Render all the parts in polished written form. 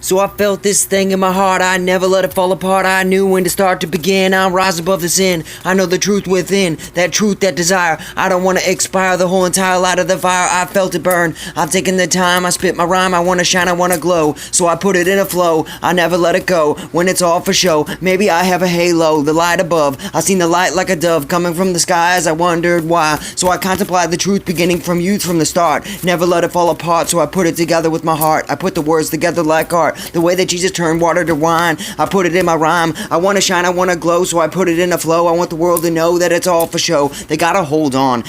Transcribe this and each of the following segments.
So I felt this thing in my heart, I never let it fall apart. I knew when to start to begin, I'll rise above the sin. I know the truth within, that truth, that desire. I don't want to expire, the whole entire light of the fire. I felt it burn, I've taken the time, I spit my rhyme. I want to shine, I want to glow, so I put it in a flow. I never let it go, when it's all for show. Maybe I have a halo, the light above. I seen the light like a dove coming from the skies. I wondered why, so I contemplated the truth beginning from youth, from the start. Never let it fall apart, so I put it together with my heart. I put the words together like art, the way that Jesus turned water to wine. I put it in my rhyme. I want to shine, I want to glow, so I put it in a flow. I want the world to know that it's all for show. They gotta hold on,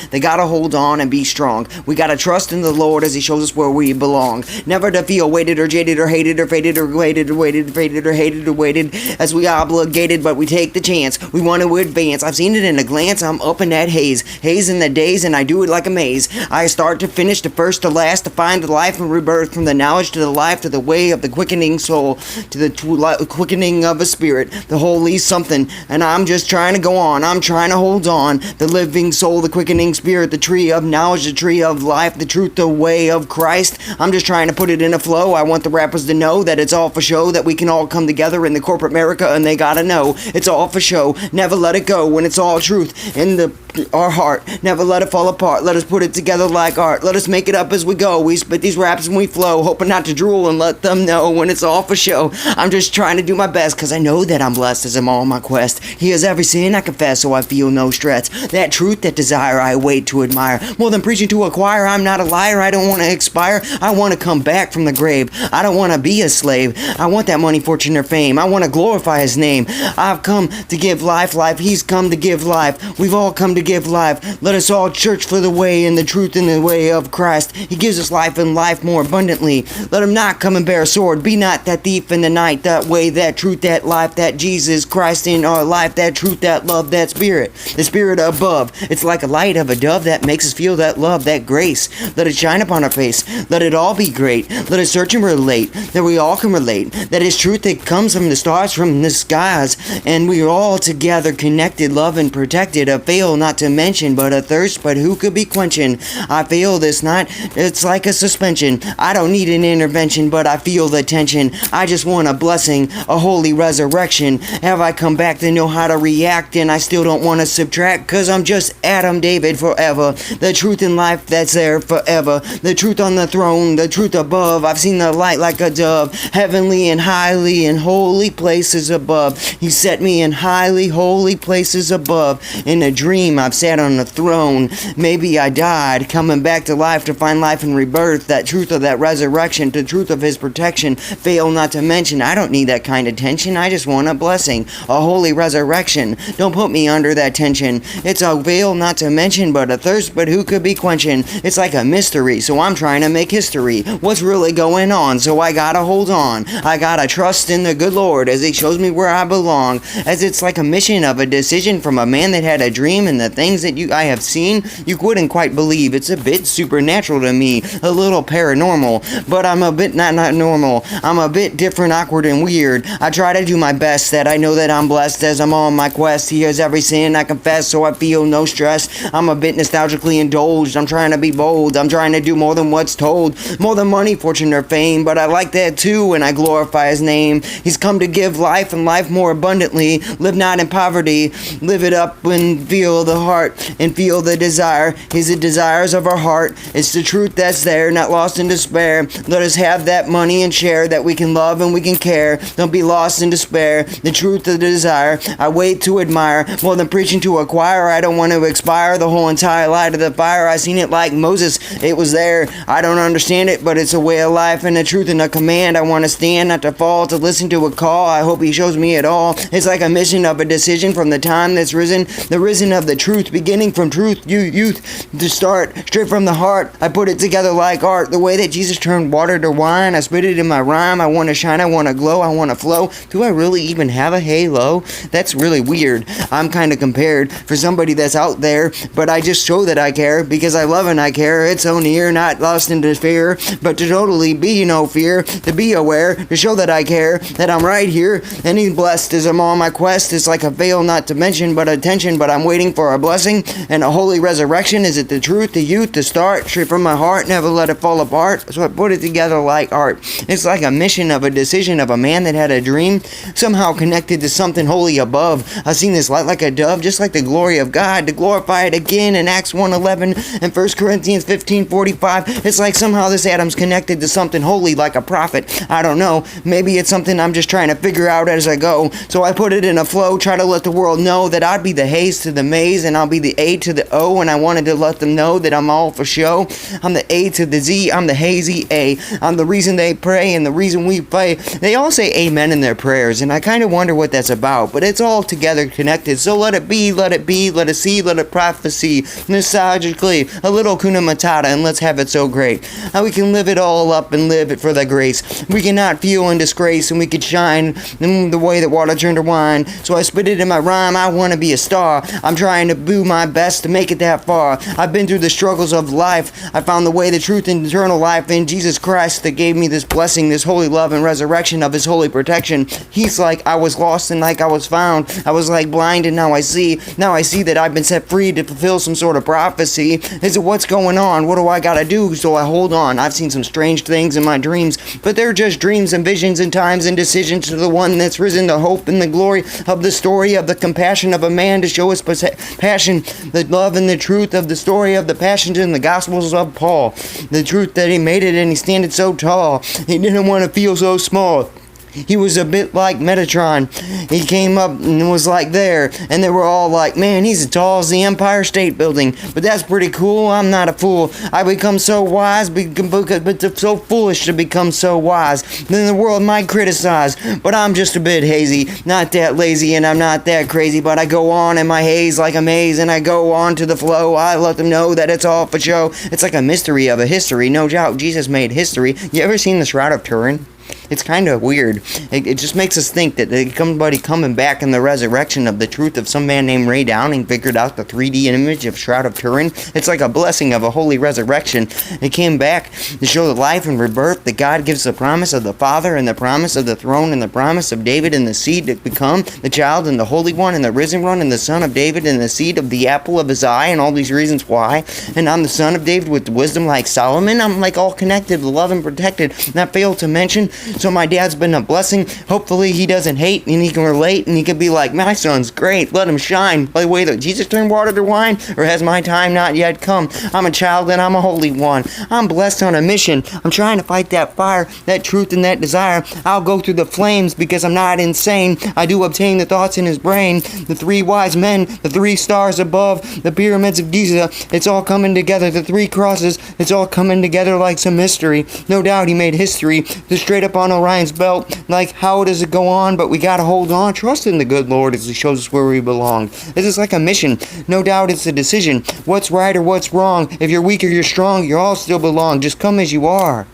and be strong. We gotta trust in the Lord as He shows us where we belong. Never to feel weighted or jaded or hated or faded or waited or waited, faded or hated or waited, as we obligated, but we take the chance. We want to advance. I've seen it in a glance. I'm up in that haze in the days, and I do it like a maze. I start to finish, the first to last, to find the life and rebirth, from the knowledge to the life, to the way of the quickening soul, to the quickening of a spirit, the holy something. And I'm just trying to go on, I'm trying to hold on. The living soul, the quickening spirit, the tree of knowledge, the tree of life, the truth, the way of Christ. I'm just trying to put it in a flow. I want the rappers to know that it's all for show, that we can all come together in the corporate America, and they gotta know it's all for show. Never let it go when it's all truth in our heart. Never let it fall apart. Let us put it together like art. Let us make it up as we go. We spit these raps and we flow, hoping not to drool, and let them know when it's all for show. I'm just trying to do my best, cause I know that I'm blessed as I'm on my quest. He has every sin I confess, so I feel no stress. That truth, that desire, I wait to admire. More than preaching to a choir, I'm not a liar. I don't want to expire. I want to come back from the grave. I don't want to be a slave. I want that money, fortune, or fame. I want to glorify His name. I've come to give life. He's come to give life. We've all come to give life. Let us all search for the way and the truth in the way of Christ. He gives us life and life more abundantly. Let Him not come and bear a sword. Be not that thief in the night. That way, that truth, that life, that Jesus Christ in our life, that truth, that love, that spirit, the spirit above. It's like a light of a dove that makes us feel that love, that grace. Let it shine upon our face. Let it all be great. Let us search and relate, that we all can relate. That is truth that comes from the stars, from the skies, and we are all together connected, loved and protected. A fail not to mention, but a thirst, but who could be quenching? I feel this night, it's like a suspension. I don't need an intervention, but I feel the tension. I just want a blessing, a holy resurrection. Have I come back to know how to react, and I still don't want to subtract, cause I'm just Adam David forever. The truth in life that's there forever. The truth on the throne, the truth above. I've seen the light like a dove, heavenly and highly in holy places above. He set me in highly holy places above. In a dream I've sat on a throne. Maybe I died, coming back to life to find life and rebirth. That truth of that resurrection, the truth of His protection. Fail not to mention, I don't need that kind of tension. I just want a blessing, a holy resurrection. Don't put me under that tension. It's a veil not to mention, but a thirst, but who could be quenching? It's like a mystery, so I'm trying to make history. What's really going on? So I gotta hold on. I gotta trust in the good Lord as He shows me where I belong. As it's like a mission of a decision from a man that had a dream, and the things that I have seen, you couldn't quite believe. It's a bit supernatural to me, a little paranormal, but I'm a bit not normal. I'm a bit different, awkward, and weird. I try to do my best, that I know that I'm blessed as I'm on my quest. He has every sin I confess, so I feel no stress. I'm a bit nostalgically indulged. I'm trying to be bold. I'm trying to do more than what's told, more than money, fortune, or fame, but I like that too, and I glorify His name. He's come to give life and life more abundantly. Live not in poverty. Live it up and feel the heart and feel the desire. He's the desires of our heart. It's the truth that's there, not lost in despair. Let us have that money and share, that we can love and we can care. Don't be lost in despair. The truth of the desire, I wait to admire. More than preaching to a choir, I don't want to expire. The whole entire light of the fire, I seen it like Moses. It was there. I don't understand it, but it's a way of life and a truth and a command. I want to stand, not to fall, to listen to a call. I hope He shows me it all. It's like a mission of a decision from the time that's risen. The risen of the truth, beginning from truth, youth, to start, straight from the heart. I put it together like art, the way that Jesus turned water to wine. I spit it in my rhyme. I want to shine, I want to glow, I want to flow. Do I really even have a halo? That's really weird. I'm kind of compared for somebody that's out there, but I just show that I care, because I love and I care. It's so near, not lost in fear, but to totally be no fear, to be aware, to show that I care, that I'm right here, and He's blessed as I'm on my quest. It's like a veil not to mention, but attention, but I'm waiting for a blessing and a holy resurrection. Is it the truth, the youth, the start, straight from my heart, never let it fall apart, so I put it together like art. It's like like a mission of a decision of a man that had a dream, somehow connected to something holy above. I've seen this light like a dove, just like the glory of God, to glorify it again in Acts 1:11 and 1 Corinthians 15:45. It's like somehow this atom's connected to something holy like a prophet. I don't know. Maybe it's something I'm just trying to figure out as I go. So I put it in a flow, try to let the world know that I'd be the Haze to the maze, and I'll be the A to the O, and I wanted to let them know that I'm all for show. I'm the A to the Z, I'm the hazy A. I'm the reason they pray and the reason we play. They all say amen in their prayers, and I kind of wonder what that's about, but it's all together connected. So let it be, let it be, let it see, let it prophecy, nostalgically, a little kuna matata, and let's have it so great. How we can live it all up and live it for the grace. We cannot feel in disgrace, and we could shine the way that water turned to wine. So I spit it in my rhyme, I want to be a star. I'm trying to do my best to make it that far. I've been through the struggles of life. I found the way, the truth, and eternal life in Jesus Christ that gave me this blessing, this holy love and resurrection of his holy protection. He's like I was lost and like I was found. I was like blind and now I see. Now I see that I've been set free to fulfill some sort of prophecy. Is it what's going on? What do I gotta do? So I hold on. I've seen some strange things in my dreams, but they're just dreams and visions and times and decisions to the one that's risen to hope and the glory of the story of the compassion of a man to show his passion, the love and the truth of the story of the passions in the Gospels of Paul. The truth that he made it and he standing so tall. He didn't want to feel so small. He was a bit like Metatron. He came up and was like there, and they were all like, man, he's as tall as the Empire State Building. But that's pretty cool. I'm not a fool. I become so wise, but so foolish to become so wise. Then the world might criticize, but I'm just a bit hazy, not that lazy, and I'm not that crazy. But I go on in my haze like a maze, and I go on to the flow. I let them know that it's all for show. It's like a mystery of a history. No doubt Jesus made history. You ever seen the Shroud of Turin? It's kind of weird. It just makes us think that somebody coming back in the resurrection of the truth of some man named Ray Downing figured out the 3D image of Shroud of Turin. It's like a blessing of a holy resurrection. It came back to show the life and rebirth that God gives the promise of the Father and the promise of the throne and the promise of David and the seed to become the child and the Holy One and the risen one and the son of David and the seed of the apple of his eye and all these reasons why. And I'm the son of David with wisdom like Solomon. I'm like all connected, loved and protected. Not failed to mention. So my dad's been a blessing. Hopefully he doesn't hate and he can relate and he can be like, my son's great, let him shine. By the way, that Jesus turned water to wine, or has my time not yet come? I'm a child and I'm a holy one. I'm blessed on a mission. I'm trying to fight that fire, that truth and that desire. I'll go through the flames because I'm not insane. I do obtain the thoughts in his brain. The three wise men, the three stars above, the pyramids of Giza, it's all coming together. The three crosses, it's all coming together like some mystery. No doubt he made history. The straight up on Orion's belt, like how does it go on? But we gotta hold on, trust in the good Lord as he shows us where we belong. This is like a mission. No doubt it's a decision. What's right or what's wrong? If you're weak or you're strong, you all still belong. Just come as you are.